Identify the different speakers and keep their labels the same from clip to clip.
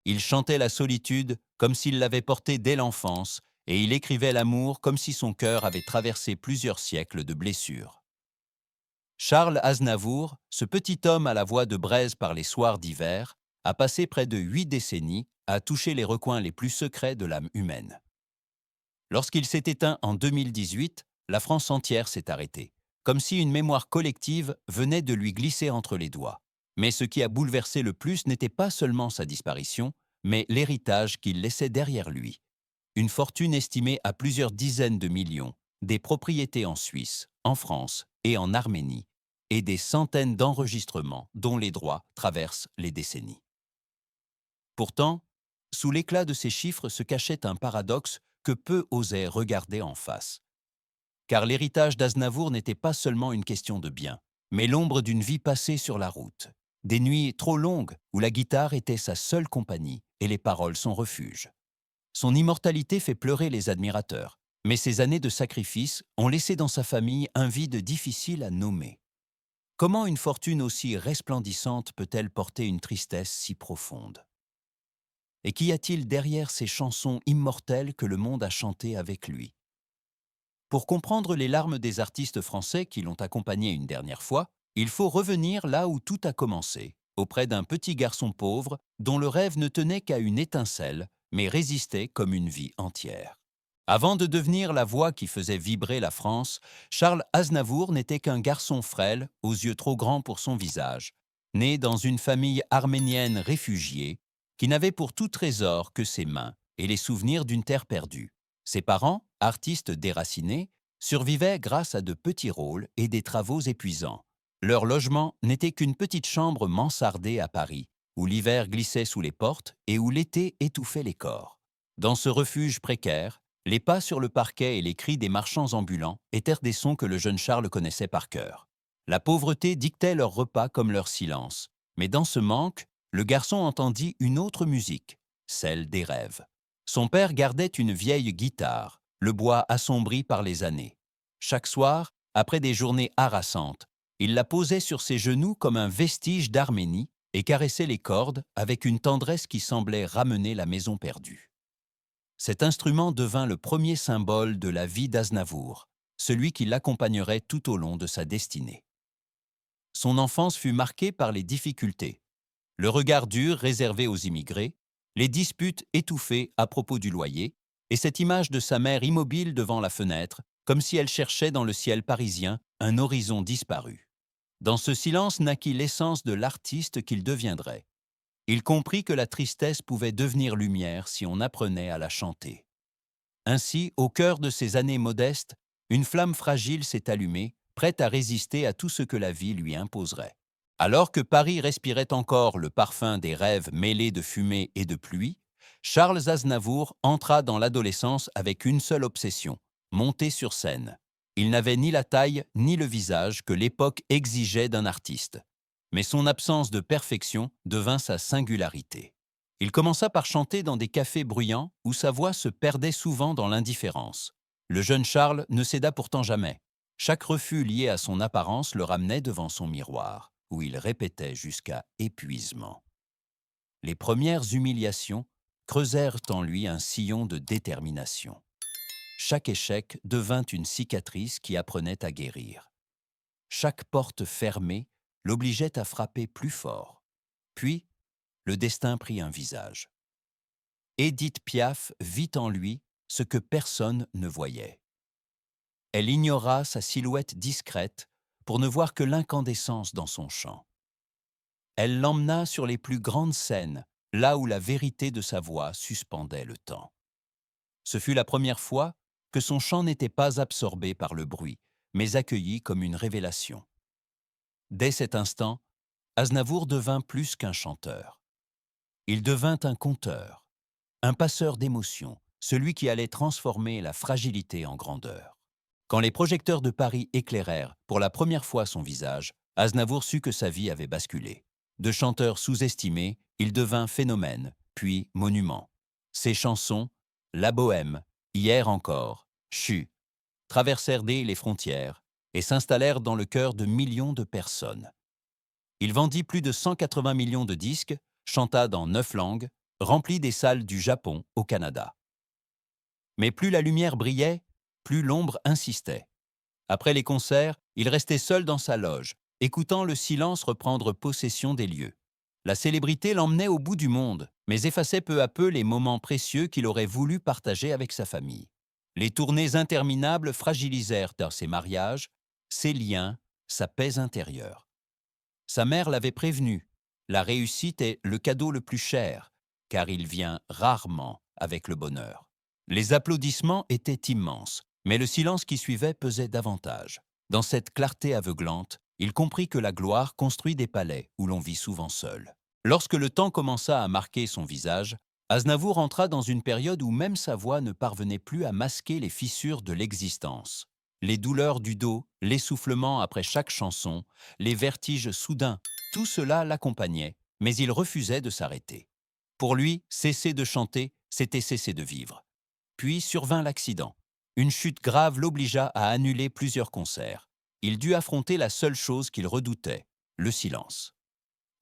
Speaker 1: Il chantait la solitude comme s'il l'avait portée dès l'enfance, et il écrivait l'amour comme si son cœur avait traversé plusieurs siècles de blessures. Charles Aznavour, ce petit homme à la voix de braise par les soirs d'hiver, a passé près de 8 décennies à toucher les recoins les plus secrets de l'âme humaine. Lorsqu'il s'est éteint en 2018, la France entière s'est arrêtée, comme si une mémoire collective venait de lui glisser entre les doigts. Mais ce qui a bouleversé le plus n'était pas seulement sa disparition, mais l'héritage qu'il laissait derrière lui. Une fortune estimée à plusieurs dizaines de millions, des propriétés en Suisse, en France et en Arménie, et des centaines d'enregistrements dont les droits traversent les décennies. Pourtant, sous l'éclat de ces chiffres se cachait un paradoxe que peu osaient regarder en face. Car l'héritage d'Aznavour n'était pas seulement une question de biens, mais l'ombre d'une vie passée sur la route. Des nuits trop longues où la guitare était sa seule compagnie et les paroles son refuge. Son immortalité fait pleurer les admirateurs, mais ses années de sacrifice ont laissé dans sa famille un vide difficile à nommer. Comment une fortune aussi resplendissante peut-elle porter une tristesse si profonde? Et qu'y a-t-il derrière ces chansons immortelles que le monde a chantées avec lui? Pour comprendre les larmes des artistes français qui l'ont accompagné une dernière fois, il faut revenir là où tout a commencé, auprès d'un petit garçon pauvre dont le rêve ne tenait qu'à une étincelle, mais résistait comme une vie entière. Avant de devenir la voix qui faisait vibrer la France, Charles Aznavour n'était qu'un garçon frêle, aux yeux trop grands pour son visage, né dans une famille arménienne réfugiée, qui n'avait pour tout trésor que ses mains et les souvenirs d'une terre perdue. Ses parents, artistes déracinés, survivaient grâce à de petits rôles et des travaux épuisants. Leur logement n'était qu'une petite chambre mansardée à Paris, où l'hiver glissait sous les portes et où l'été étouffait les corps. Dans ce refuge précaire, les pas sur le parquet et les cris des marchands ambulants étaient des sons que le jeune Charles connaissait par cœur. La pauvreté dictait leur repas comme leur silence. Mais dans ce manque, le garçon entendit une autre musique, celle des rêves. Son père gardait une vieille guitare, le bois assombri par les années. Chaque soir, après des journées harassantes, il la posait sur ses genoux comme un vestige d'Arménie et caressait les cordes avec une tendresse qui semblait ramener la maison perdue. Cet instrument devint le premier symbole de la vie d'Aznavour, celui qui l'accompagnerait tout au long de sa destinée. Son enfance fut marquée par les difficultés, le regard dur réservé aux immigrés, les disputes étouffées à propos du loyer, et cette image de sa mère immobile devant la fenêtre, comme si elle cherchait dans le ciel parisien un horizon disparu. Dans ce silence naquit l'essence de l'artiste qu'il deviendrait. Il comprit que la tristesse pouvait devenir lumière si on apprenait à la chanter. Ainsi, au cœur de ces années modestes, une flamme fragile s'est allumée, prête à résister à tout ce que la vie lui imposerait. Alors que Paris respirait encore le parfum des rêves mêlés de fumée et de pluie, Charles Aznavour entra dans l'adolescence avec une seule obsession, monter sur scène. Il n'avait ni la taille ni le visage que l'époque exigeait d'un artiste. Mais son absence de perfection devint sa singularité. Il commença par chanter dans des cafés bruyants où sa voix se perdait souvent dans l'indifférence. Le jeune Charles ne céda pourtant jamais. Chaque refus lié à son apparence le ramenait devant son miroir, où il répétait jusqu'à épuisement. Les premières humiliations creusèrent en lui un sillon de détermination. Chaque échec devint une cicatrice qui apprenait à guérir. Chaque porte fermée l'obligeait à frapper plus fort. Puis, le destin prit un visage. Édith Piaf vit en lui ce que personne ne voyait. Elle ignora sa silhouette discrète pour ne voir que l'incandescence dans son chant. Elle l'emmena sur les plus grandes scènes, là où la vérité de sa voix suspendait le temps. Ce fut la première fois que son chant n'était pas absorbé par le bruit, mais accueilli comme une révélation. Dès cet instant, Aznavour devint plus qu'un chanteur. Il devint un conteur, un passeur d'émotions, celui qui allait transformer la fragilité en grandeur. Quand les projecteurs de Paris éclairèrent pour la première fois son visage, Aznavour sut que sa vie avait basculé. De chanteur sous-estimé, il devint phénomène, puis monument. Ses chansons, La Bohème, Hier encore, Chu, traversèrent dès les frontières et s'installèrent dans le cœur de millions de personnes. Il vendit plus de 180 millions de disques, chanta dans 9 langues, rempli des salles du Japon au Canada. Mais plus la lumière brillait, plus l'ombre insistait. Après les concerts, il restait seul dans sa loge, écoutant le silence reprendre possession des lieux. La célébrité l'emmenait au bout du monde, mais effaçait peu à peu les moments précieux qu'il aurait voulu partager avec sa famille. Les tournées interminables fragilisèrent ses mariages, ses liens, sa paix intérieure. Sa mère l'avait prévenu, la réussite est le cadeau le plus cher, car il vient rarement avec le bonheur. Les applaudissements étaient immenses, mais le silence qui suivait pesait davantage. Dans cette clarté aveuglante, il comprit que la gloire construit des palais où l'on vit souvent seul. Lorsque le temps commença à marquer son visage, Aznavour entra dans une période où même sa voix ne parvenait plus à masquer les fissures de l'existence. Les douleurs du dos, l'essoufflement après chaque chanson, les vertiges soudains, tout cela l'accompagnait, mais il refusait de s'arrêter. Pour lui, cesser de chanter, c'était cesser de vivre. Puis survint l'accident. Une chute grave l'obligea à annuler plusieurs concerts. Il dut affronter la seule chose qu'il redoutait, le silence.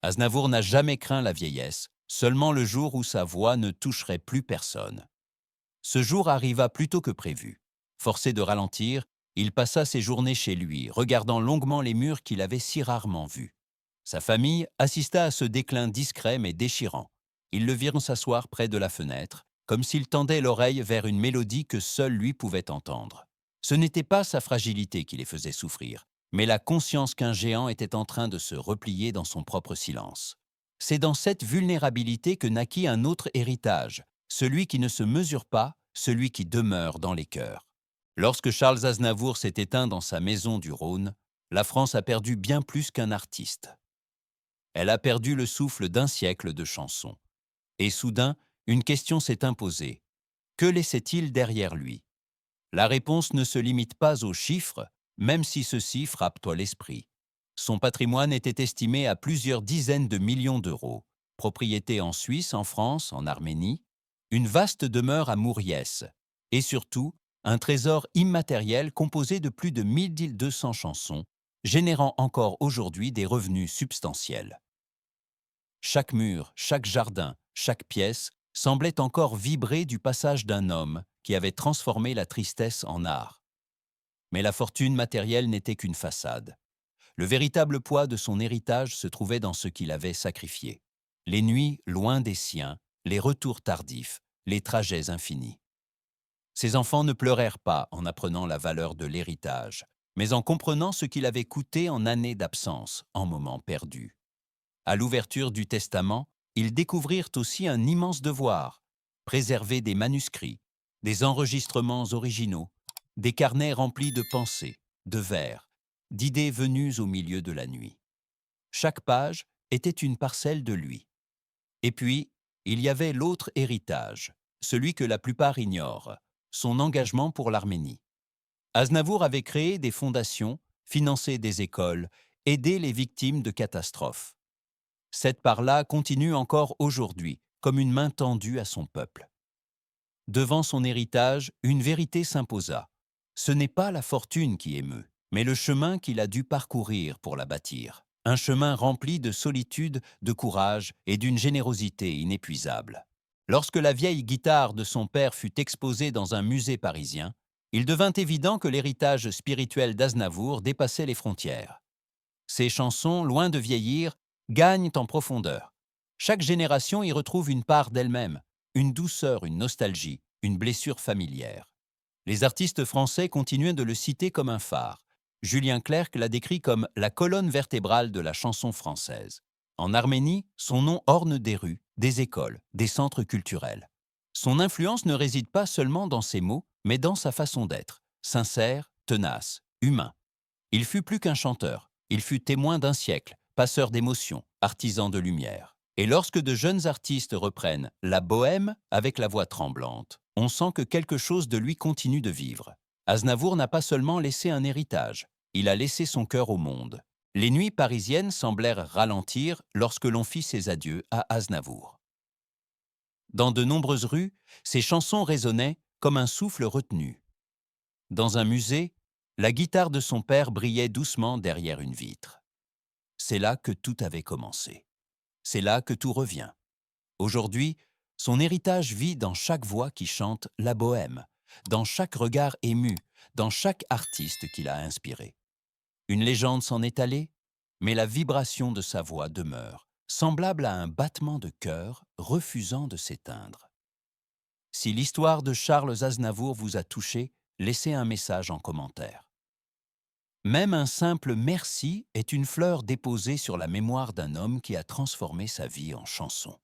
Speaker 1: Aznavour n'a jamais craint la vieillesse, seulement le jour où sa voix ne toucherait plus personne. Ce jour arriva plus tôt que prévu. Forcé de ralentir, il passa ses journées chez lui, regardant longuement les murs qu'il avait si rarement vus. Sa famille assista à ce déclin discret mais déchirant. Ils le virent s'asseoir près de la fenêtre, comme s'il tendait l'oreille vers une mélodie que seul lui pouvait entendre. Ce n'était pas sa fragilité qui les faisait souffrir, mais la conscience qu'un géant était en train de se replier dans son propre silence. C'est dans cette vulnérabilité que naquit un autre héritage, celui qui ne se mesure pas, celui qui demeure dans les cœurs. Lorsque Charles Aznavour s'est éteint dans sa maison du Rhône, la France a perdu bien plus qu'un artiste. Elle a perdu le souffle d'un siècle de chansons. Et soudain, une question s'est imposée. Que laissait-il derrière lui? La réponse ne se limite pas aux chiffres, même si ceux-ci frappent à l'esprit. Son patrimoine était estimé à plusieurs dizaines de millions d'euros. Propriété en Suisse, en France, en Arménie, une vaste demeure à Mouriès, et surtout, un trésor immatériel composé de plus de 1200 chansons, générant encore aujourd'hui des revenus substantiels. Chaque mur, chaque jardin, chaque pièce semblait encore vibrer du passage d'un homme qui avait transformé la tristesse en art. Mais la fortune matérielle n'était qu'une façade. Le véritable poids de son héritage se trouvait dans ce qu'il avait sacrifié. Les nuits loin des siens, les retours tardifs, les trajets infinis. Ses enfants ne pleurèrent pas en apprenant la valeur de l'héritage, mais en comprenant ce qu'il avait coûté en années d'absence, en moments perdus. À l'ouverture du testament, ils découvrirent aussi un immense devoir, préserver des manuscrits, des enregistrements originaux, des carnets remplis de pensées, de vers, d'idées venues au milieu de la nuit. Chaque page était une parcelle de lui. Et puis, il y avait l'autre héritage, celui que la plupart ignorent, son engagement pour l'Arménie. Aznavour avait créé des fondations, financé des écoles, aidé les victimes de catastrophes. Cette part-là continue encore aujourd'hui, comme une main tendue à son peuple. Devant son héritage, une vérité s'imposa. Ce n'est pas la fortune qui émeut, mais le chemin qu'il a dû parcourir pour la bâtir. Un chemin rempli de solitude, de courage et d'une générosité inépuisable. Lorsque la vieille guitare de son père fut exposée dans un musée parisien, il devint évident que l'héritage spirituel d'Aznavour dépassait les frontières. Ses chansons, loin de vieillir, gagnent en profondeur. Chaque génération y retrouve une part d'elle-même, une douceur, une nostalgie, une blessure familière. Les artistes français continuaient de le citer comme un phare. Julien Clerc l'a décrit comme la colonne vertébrale de la chanson française. En Arménie, son nom orne des rues, des écoles, des centres culturels. Son influence ne réside pas seulement dans ses mots, mais dans sa façon d'être, sincère, tenace, humain. Il fut plus qu'un chanteur, il fut témoin d'un siècle, passeur d'émotions, artisan de lumière. Et lorsque de jeunes artistes reprennent la bohème avec la voix tremblante, on sent que quelque chose de lui continue de vivre. Aznavour n'a pas seulement laissé un héritage, il a laissé son cœur au monde. Les nuits parisiennes semblèrent ralentir lorsque l'on fit ses adieux à Aznavour. Dans de nombreuses rues, ses chansons résonnaient comme un souffle retenu. Dans un musée, la guitare de son père brillait doucement derrière une vitre. C'est là que tout avait commencé. C'est là que tout revient. Aujourd'hui, Son héritage vit dans chaque voix qui chante la bohème, dans chaque regard ému, dans chaque artiste qui l'a inspiré. Une légende s'en est allée, mais la vibration de sa voix demeure, semblable à un battement de cœur refusant de s'éteindre. Si l'histoire de Charles Aznavour vous a touché, laissez un message en commentaire. Même un simple merci est une fleur déposée sur la mémoire d'un homme qui a transformé sa vie en chanson.